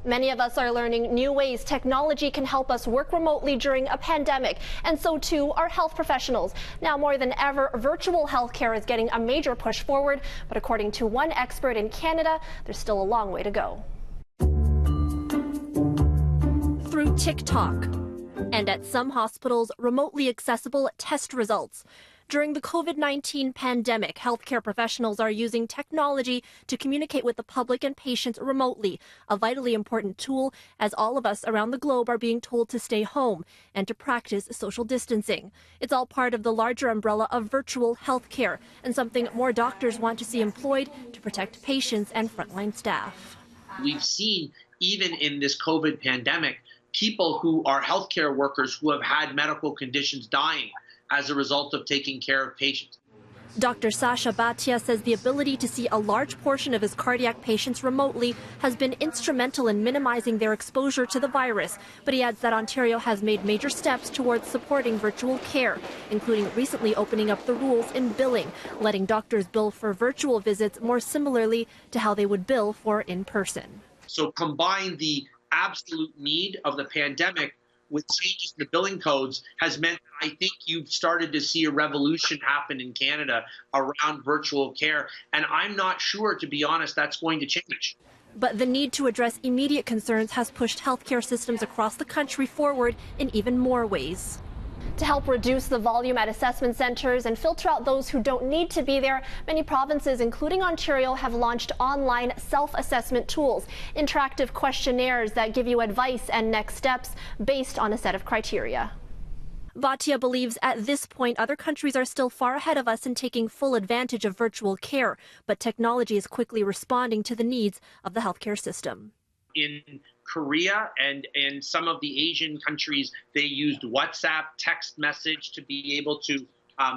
Many of us are learning new ways technology can help us work remotely during a pandemic, and so too are health professionals. Now more than ever, virtual healthcare is getting a major push forward, but according to one expert in Canada, there's still a long way to go. Through TikTok, and at some hospitals, remotely accessible test results. During the COVID-19 pandemic, healthcare professionals are using technology to communicate with the public and patients remotely, a vitally important tool as all of us around the globe are being told to stay home and to practice social distancing. It's all part of the larger umbrella of virtual healthcare and something more doctors want to see employed to protect patients and frontline staff. We've seen, even in this COVID pandemic, people who are healthcare workers who have had medical conditions dying as a result of taking care of patients. Dr. Sasha Bhatia says the ability to see a large portion of his cardiac patients remotely has been instrumental in minimizing their exposure to the virus. But he adds that Ontario has made major steps towards supporting virtual care, including recently opening up the rules in billing, letting doctors bill for virtual visits more similarly to how they would bill for in-person. So combine the absolute need of the pandemic with changes in the billing codes has meant that I think you've started to see a revolution happen in Canada around virtual care. And I'm not sure, to be honest, that's going to change. But the need to address immediate concerns has pushed healthcare systems across the country forward in even more ways. To help reduce the volume at assessment centres and filter out those who don't need to be there, many provinces, including Ontario, have launched online self-assessment tools, interactive questionnaires that give you advice and next steps based on a set of criteria. Bhatia believes at this point other countries are still far ahead of us in taking full advantage of virtual care, but technology is quickly responding to the needs of the healthcare system. In Korea and in some of the Asian countries, they used WhatsApp text message to be able to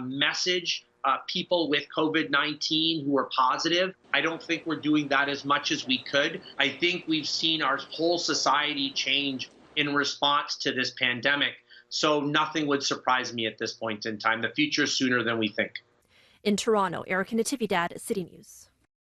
message people with COVID-19 who were positive. I don't think we're doing that as much as we could. I think we've seen our whole society change in response to this pandemic. So nothing would surprise me at this point in time. The future is sooner than we think. In Toronto, Natividad, CityNews.